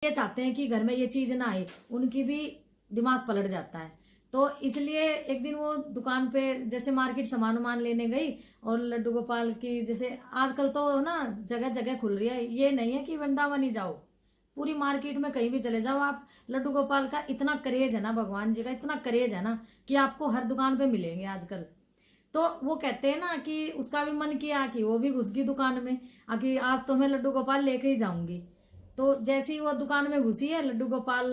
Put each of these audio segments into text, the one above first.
ये चाहते हैं कि घर में ये चीज ना आए, उनकी भी दिमाग पलट जाता है। तो इसलिए एक दिन वो दुकान पे जैसे मार्केट सामान वामान लेने गई और लड्डू गोपाल की, जैसे आजकल तो ना जगह जगह खुल रही है, ये नहीं है कि वृंदावन ही जाओ, पूरी मार्केट में कहीं भी चले जाओ आप, लड्डू गोपाल का इतना क्रेज है ना, भगवान जी का इतना क्रेज है ना कि आपको हर दुकान पे मिलेंगे आजकल। तो वो कहते हैं ना कि उसका भी मन किया कि वो भी घुस गई दुकान में, कि आज तो मैं लड्डू गोपाल लेके ही जाऊंगी। तो जैसे ही वो दुकान में घुसी है, लड्डू गोपाल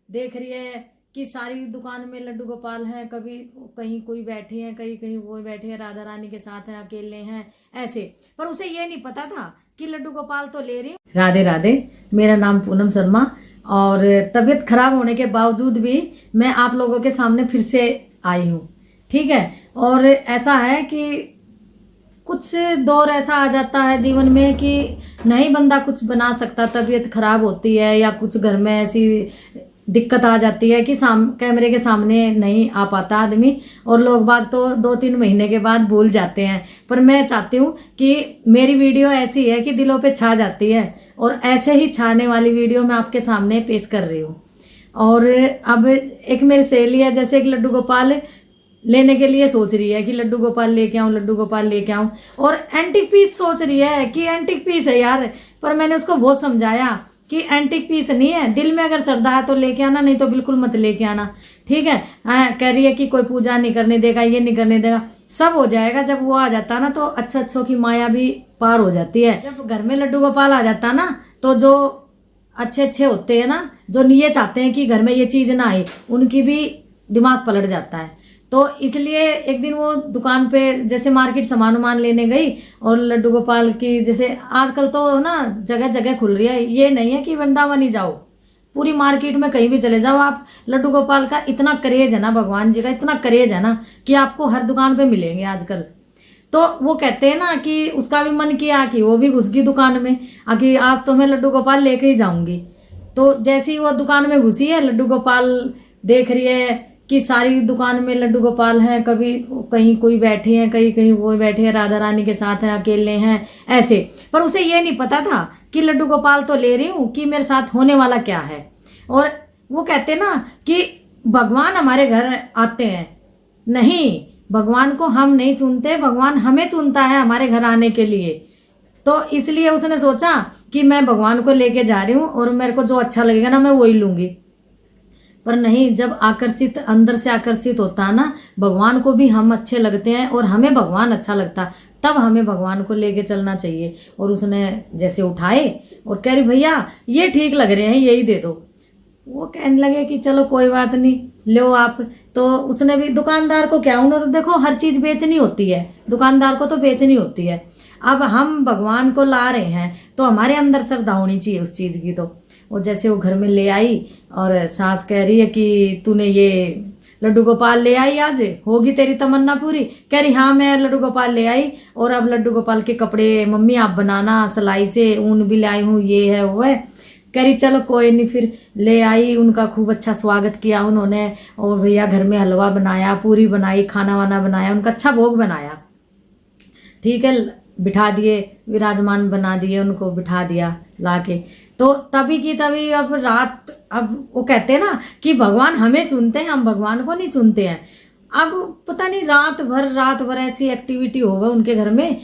देख रही है कि सारी दुकान में लड्डू गोपाल हैं, कभी कहीं कोई बैठे हैं, कहीं कहीं वो बैठे हैं, राधा रानी के साथ हैं, अकेले हैं, ऐसे। पर उसे ये नहीं पता था कि लड्डू गोपाल तो ले रही हूँ। राधे राधे, मेरा नाम पूनम शर्मा, और तबीयत खराब होने के बावजूद भी मैं आप लोगों के सामने फिर से आई हूँ, ठीक है। और ऐसा है कि कुछ दौर ऐसा आ जाता है जीवन में कि नहीं बंदा कुछ बना सकता, तबीयत खराब होती है या कुछ घर में ऐसी दिक्कत आ जाती है कि कैमरे के सामने नहीं आ पाता आदमी, और लोग बाग तो 2-3 महीने के बाद भूल जाते हैं। पर मैं चाहती हूँ कि मेरी वीडियो ऐसी है कि दिलों पे छा जाती है, और ऐसे ही छाने वाली वीडियो मैं आपके सामने पेश कर रही हूँ। और अब एक मेरी सहेली है, जैसे एक लड्डू गोपाल लेने के लिए सोच रही है कि लड्डू गोपाल लेके आऊं, लड्डू गोपाल लेके आऊं, और एंटिक पीस सोच रही है कि एंटिक पीस है यार। पर मैंने उसको बहुत समझाया कि एंटिक पीस नहीं है, दिल में अगर श्रद्धा है तो लेके आना, नहीं तो बिल्कुल मत लेके आना, ठीक है। कह रही है कि कोई पूजा नहीं करने देगा, ये नहीं करने देगा, सब हो जाएगा। जब वो आ जाता ना तो अच्छों की माया भी पार हो जाती है। जब घर में लड्डू गोपाल आ जाता ना तो जो अच्छे होते हैं ना, जो ये चाहते हैं कि घर में ये चीज ना आए, उनकी भी दिमाग पलट जाता है। तो इसलिए एक दिन वो दुकान पे जैसे मार्केट सामान वामान लेने गई और लड्डू गोपाल की, जैसे आजकल तो ना जगह जगह खुल रही है, ये नहीं है कि वृंदावन ही जाओ, पूरी मार्केट में कहीं भी चले जाओ आप, लड्डू गोपाल का इतना क्रेज है ना, भगवान जी का इतना क्रेज है ना कि आपको हर दुकान पे मिलेंगे आजकल। तो वो कहते हैं ना कि उसका भी मन किया कि वो भी घुस गई दुकान में, कि आज तो मैं लड्डू गोपाल लेके ही जाऊंगी। तो जैसे ही वो दुकान में घुसी है, लड्डू गोपाल देख रही है कि सारी दुकान में लड्डू गोपाल हैं, कभी कहीं कोई बैठे हैं, कहीं कहीं वो बैठे हैं, राधा रानी के साथ हैं, अकेले हैं, ऐसे। पर उसे ये नहीं पता था कि लड्डू गोपाल तो ले रही हूँ, कि मेरे साथ होने वाला क्या है। और वो कहते ना कि भगवान हमारे घर आते हैं, नहीं, भगवान को हम नहीं चुनते, भगवान हमें चुनता है हमारे घर आने के लिए। तो इसलिए उसने सोचा कि मैं भगवान को लेके जा रही हूँ और मेरे को जो अच्छा लगेगा ना मैं वही लूंगी। पर नहीं, जब आकर्षित अंदर से आकर्षित होता है ना, भगवान को भी हम अच्छे लगते हैं और हमें भगवान अच्छा लगता, तब हमें भगवान को लेके चलना चाहिए। और उसने जैसे उठाए और कह रही भैया ये ठीक लग रहे हैं, यही दे दो। वो कहने लगे कि चलो कोई बात नहीं, लो आप। तो उसने भी, दुकानदार को क्या, उन्होंने तो देखो हर चीज बेचनी होती है, दुकानदार को तो बेचनी होती है। अब हम भगवान को ला रहे हैं तो हमारे अंदर श्रद्धा होनी चाहिए उस चीज की। तो वो जैसे वो घर में ले आई और सास कह रही है कि तूने ये लड्डू गोपाल ले आई, आज होगी तेरी तमन्ना पूरी। कह रही हाँ मैं लड्डू गोपाल ले आई, और अब लड्डू गोपाल के कपड़े मम्मी आप बनाना, सिलाई से ऊन भी लाई हूँ, ये है वो है। कह रही चलो कोई नहीं, फिर ले आई, उनका खूब अच्छा स्वागत किया उन्होंने, और भैया घर में हलवा बनाया, पूरी बनाई, खाना वाना बनाया, उनका अच्छा भोग बनाया, ठीक है। बिठा दिए, विराजमान बना दिए, उनको बिठा दिया लाके। तो तभी की तभी अब रात, अब वो कहते हैं ना कि भगवान हमें चुनते हैं, हम भगवान को नहीं चुनते हैं। अब पता नहीं रात भर ऐसी एक्टिविटी हो गई उनके घर में।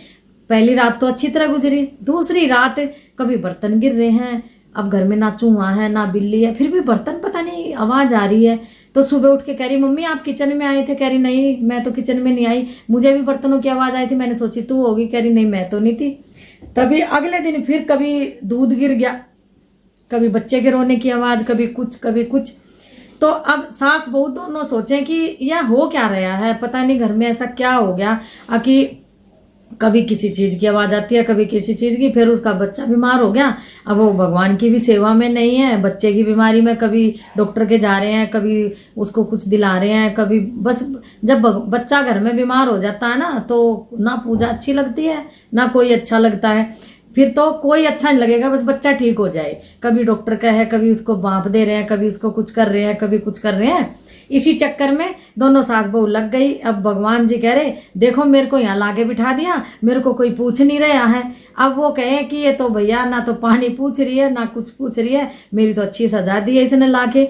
पहली रात तो अच्छी तरह गुजरी, दूसरी रात कभी बर्तन गिर रहे हैं, अब घर में ना चूहा है ना बिल्ली है, फिर भी बर्तन पता नहीं आवाज आ रही है। तो सुबह उठ के कह रही मम्मी आप किचन में आए थे? कह रही नहीं मैं तो किचन में नहीं आई, मुझे भी बर्तनों की आवाज आई थी, मैंने सोची तू होगी। कह रही नहीं मैं तो नहीं थी। तभी अगले दिन फिर कभी दूध गिर गया, कभी बच्चे के रोने की आवाज, कभी कुछ। तो अब सास बहू दोनों सोचे कि यह हो क्या रहा है, पता नहीं घर में ऐसा क्या हो गया कि कभी किसी चीज की आवाज आती है, कभी किसी चीज की। फिर उसका बच्चा बीमार हो गया, अब वो भगवान की भी सेवा में नहीं है, बच्चे की बीमारी में कभी डॉक्टर के जा रहे हैं, कभी उसको कुछ दिला रहे हैं, कभी बस। जब बच्चा घर में बीमार हो जाता है ना तो ना पूजा अच्छी लगती है ना कोई अच्छा लगता है। फिर तो कोई अच्छा नहीं लगेगा, बस बच्चा ठीक हो जाए। कभी डॉक्टर का है, कभी उसको भाप दे रहे हैं, कभी उसको कुछ कर रहे हैं, कभी कुछ कर रहे हैं। इसी चक्कर में दोनों सास बहू लग गई। अब भगवान जी कह रहे देखो मेरे को यहाँ लाके बिठा दिया, मेरे को कोई पूछ नहीं रहा है। अब वो कहे कि ये तो भैया ना तो पानी पूछ रही है ना कुछ पूछ रही है, मेरी तो अच्छी सजा दी है इसने लाके।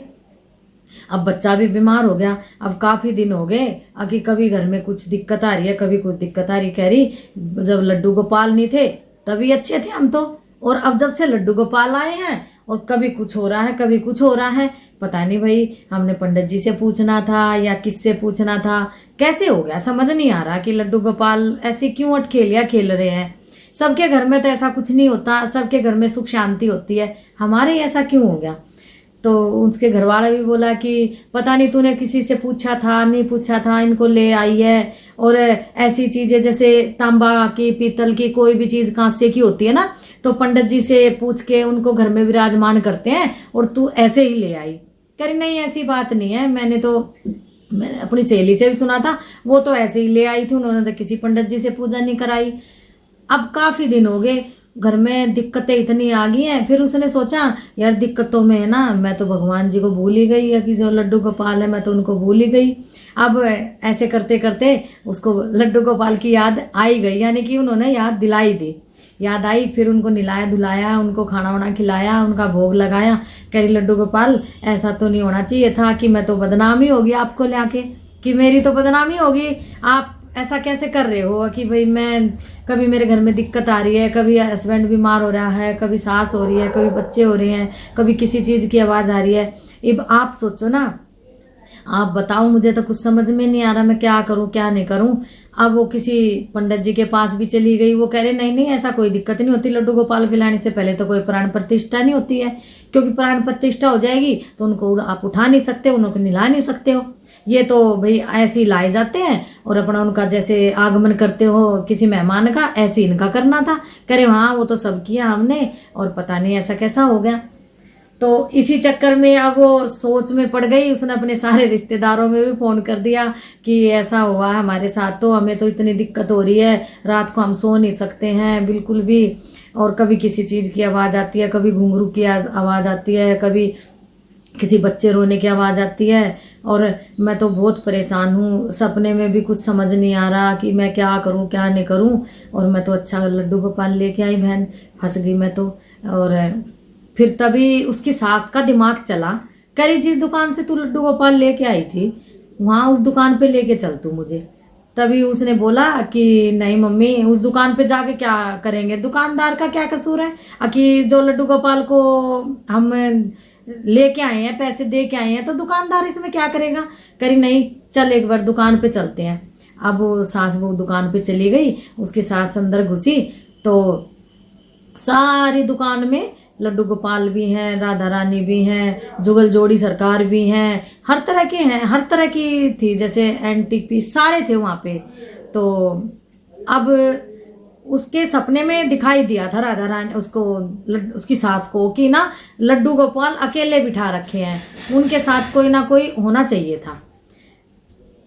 अब बच्चा भी बीमार हो गया। अब काफी दिन हो गए कि कभी घर में कुछ दिक्कत आ रही है, कभी कुछ दिक्कत आ रही। कह रही जब लड्डू गोपाल नहीं थे तभी अच्छे थे हम तो, और अब जब से लड्डू गोपाल आए हैं और कभी कुछ हो रहा है कभी कुछ हो रहा है। पता नहीं भाई, हमने पंडित जी से पूछना था या किससे पूछना था, कैसे हो गया समझ नहीं आ रहा कि लड्डू गोपाल ऐसे क्यों अटखेलियां खेल रहे हैं। सबके घर में तो ऐसा कुछ नहीं होता, सबके घर में सुख शांति होती है, हमारे ऐसा क्यों हो गया। तो उसके घर वाला भी बोला कि पता नहीं तूने किसी से पूछा था नहीं पूछा था, इनको ले आई है। और ऐसी चीजें जैसे तांबा की पीतल की कोई भी चीज कांसे की होती है ना, तो पंडित जी से पूछ के उनको घर में विराजमान करते हैं, और तू ऐसे ही ले आई। कह रही नहीं ऐसी बात नहीं है, मैंने अपनी सहेली से भी सुना था, वो तो ऐसे ही ले आई थी, उन्होंने तो किसी पंडित जी से पूजा नहीं कराई। अब काफी दिन हो गए, घर में दिक्कतें इतनी आ गई हैं। फिर उसने सोचा यार दिक्कतों में है ना, मैं तो भगवान जी को भूल ही गई है कि जो लड्डू गोपाल है मैं तो उनको भूल ही गई। अब ऐसे करते करते उसको लड्डू गोपाल की याद आई गई, यानी कि उन्होंने याद दिलाई दी, याद आई। फिर उनको नहलाया धुलाया, उनको खाना वाना खिलाया, उनका भोग लगाया। कह रही लड्डू गोपाल ऐसा तो नहीं होना चाहिए था कि मैं तो बदनामी होगी आपको ले आके, कि मेरी तो बदनामी होगी, आप ऐसा कैसे कर रहे हो कि भाई मैं कभी मेरे घर में दिक्कत आ रही है, कभी हस्बैंड बीमार हो रहा है, कभी सास हो रही है, कभी बच्चे हो रहे हैं, कभी किसी चीज़ की आवाज़ आ रही है। अब आप सोचो ना, आप बताओ, मुझे तो कुछ समझ में नहीं आ रहा मैं क्या करूं क्या नहीं करूं। अब वो किसी पंडित जी के पास भी चली गई, वो कह रहे नहीं नहीं ऐसा कोई दिक्कत नहीं होती, लड्डू गोपाल खिलाने से पहले तो कोई प्राण प्रतिष्ठा नहीं होती है, क्योंकि प्राण प्रतिष्ठा हो जाएगी तो उनको आप उठा नहीं सकते, उनको निला नहीं सकते हो। ये तो भाई ऐसे ही लाए जाते हैं और अपना उनका जैसे आगमन करते हो किसी मेहमान का, ऐसे इनका करना था। करे हाँ वो तो सब किया हमने, और पता नहीं ऐसा कैसा हो गया। तो इसी चक्कर में अब वो सोच में पड़ गई, उसने अपने सारे रिश्तेदारों में भी फोन कर दिया कि ऐसा हुआ है हमारे साथ, तो हमें तो इतनी दिक्कत हो रही है, रात को हम सो नहीं सकते हैं बिल्कुल भी, और कभी किसी चीज़ की आवाज़ आती है, कभी घुंघरू की आवाज़ आती है, कभी किसी बच्चे रोने की आवाज़ आती है, और मैं तो बहुत परेशान हूँ, सपने में भी कुछ समझ नहीं आ रहा कि मैं क्या करूँ क्या नहीं करूँ। और मैं तो अच्छा लड्डू गोपाल लेके आई, बहन फंस गई मैं तो। और फिर तभी उसकी सास का दिमाग चला, कह रही जिस दुकान से तू लड्डू गोपाल लेके आई थी वहाँ उस दुकान पे लेके चल तू मुझे। तभी उसने बोला कि नहीं मम्मी, उस दुकान पे जाके क्या करेंगे, दुकानदार का क्या कसूर है कि जो लड्डू गोपाल को हम लेके आए हैं, पैसे दे के आए हैं, तो दुकानदार इसमें क्या करेगा। करी नहीं चल एक बार दुकान पे चलते हैं। अब वो सास बहू दुकान पे चली गई, उसकी सास अंदर घुसी तो सारी दुकान में लड्डू गोपाल भी हैं, राधा रानी भी हैं, जुगल जोड़ी सरकार भी हैं, हर तरह के हैं, हर तरह की थी, जैसे एंटीक पीस सारे थे वहाँ पे। तो अब उसके सपने में दिखाई दिया था राधा रानी उसको, उसकी सास को, कि ना लड्डू गोपाल अकेले बिठा रखे हैं, उनके साथ कोई ना कोई होना चाहिए था।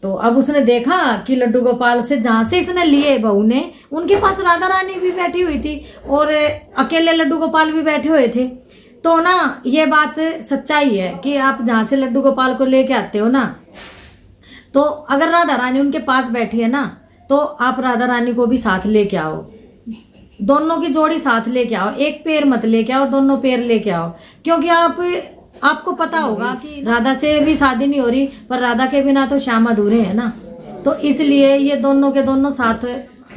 तो अब उसने देखा कि लड्डू गोपाल से जहाँ से इसने लिए बहू ने, उनके पास राधा रानी भी बैठी हुई थी और अकेले लड्डू गोपाल भी बैठे हुए थे। तो ना ये बात सच्चाई है कि आप जहाँ से लड्डू गोपाल को लेके आते हो ना, तो अगर राधा रानी उनके पास बैठी है ना, तो आप राधा रानी को भी साथ लेके आओ, दोनों की जोड़ी साथ लेके आओ, एक पैर मत लेके आओ, दोनों पैर लेके आओ। क्योंकि आपको पता होगा कि राधा से भी शादी नहीं हो रही, पर राधा के बिना तो श्याम अधूरे हैं ना, तो इसलिए ये दोनों के दोनों साथ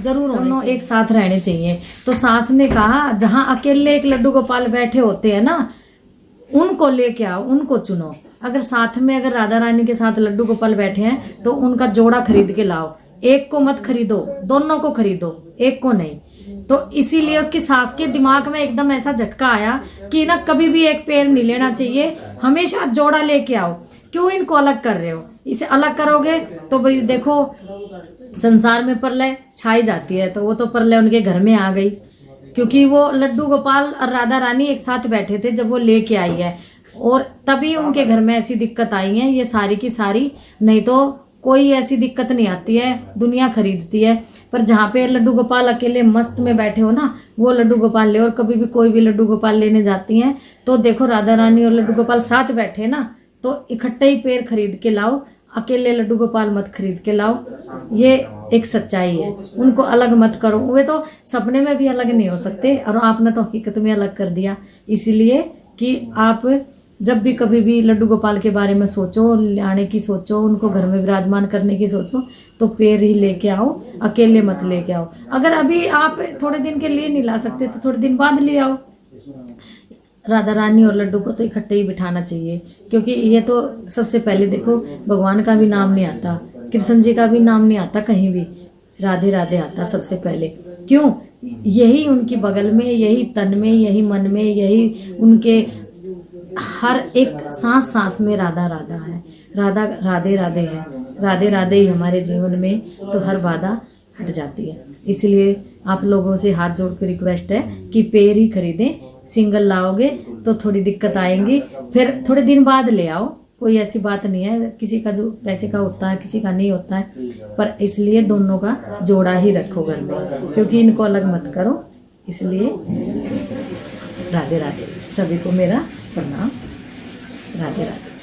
जरूर दोनों एक साथ रहने चाहिए। तो सास ने कहा जहाँ अकेले एक लड्डू गोपाल बैठे होते हैं ना, उनको लेके आओ, उनको चुनो। अगर साथ में अगर राधा रानी के साथ लड्डू गोपाल बैठे हैं तो उनका जोड़ा खरीद के लाओ, एक को मत खरीदो, दोनों को खरीदो, एक को नहीं। तो इसीलिए उसकी सास के दिमाग में एकदम ऐसा झटका आया कि ना कभी भी एक पैर नहीं लेना चाहिए, हमेशा जोड़ा लेके आओ। क्यों इनको अलग कर रहे हो, इसे अलग करोगे तो भाई देखो संसार में प्रलय छाई जाती है। तो वो तो प्रलय उनके घर में आ गई, क्योंकि वो लड्डू गोपाल और राधा रानी एक साथ बैठे थे जब वो लेके आई है, और तभी उनके घर में ऐसी दिक्कत आई है ये सारी की सारी, नहीं तो कोई ऐसी दिक्कत नहीं आती है, दुनिया खरीदती है। पर जहाँ पे लड्डू गोपाल अकेले मस्त में बैठे हो ना, वो लड्डू गोपाल ले। और कभी भी कोई भी लड्डू गोपाल लेने जाती हैं तो देखो राधा रानी और लड्डू गोपाल साथ बैठे ना, तो इकट्ठे ही पेड़ खरीद के लाओ, अकेले लड्डू गोपाल मत खरीद के लाओ। ये एक सच्चाई है, उनको अलग मत करो। वे तो सपने में भी अलग नहीं हो सकते और आपने तो हकीकत में अलग कर दिया। इसीलिए कि आप जब भी कभी भी लड्डू गोपाल के बारे में सोचो, लाने की सोचो, उनको घर में विराजमान करने की सोचो, तो पेड़ ही लेके आओ, अकेले मत लेके आओ। अगर अभी आप थोड़े दिन के लिए नहीं ला सकते तो थोड़े दिन बाद ले आओ। राधा रानी और लड्डू को तो इकट्ठे ही बिठाना चाहिए, क्योंकि ये तो सबसे पहले देखो भगवान का भी नाम नहीं आता, कृष्ण जी का भी नाम नहीं आता, कहीं भी राधे राधे आता सबसे पहले। क्यों? यही उनकी बगल में, यही तन में, यही मन में, यही उनके हर एक सांस सांस में राधा राधा है, राधा राधे राधे है। राधे राधे ही हमारे जीवन में तो हर बाधा हट जाती है। इसलिए आप लोगों से हाथ जोड़ कर रिक्वेस्ट है कि पेड़ ही खरीदें। सिंगल लाओगे तो थोड़ी दिक्कत आएंगी, फिर थोड़े दिन बाद ले आओ, कोई ऐसी बात नहीं है। किसी का जो पैसे का होता है, किसी का नहीं होता है, पर इसलिए दोनों का जोड़ा ही रखो घर में, क्योंकि इनको अलग मत करो। इसलिए राधे राधे, सभी को मेरा प्रणाम। राधे राधे।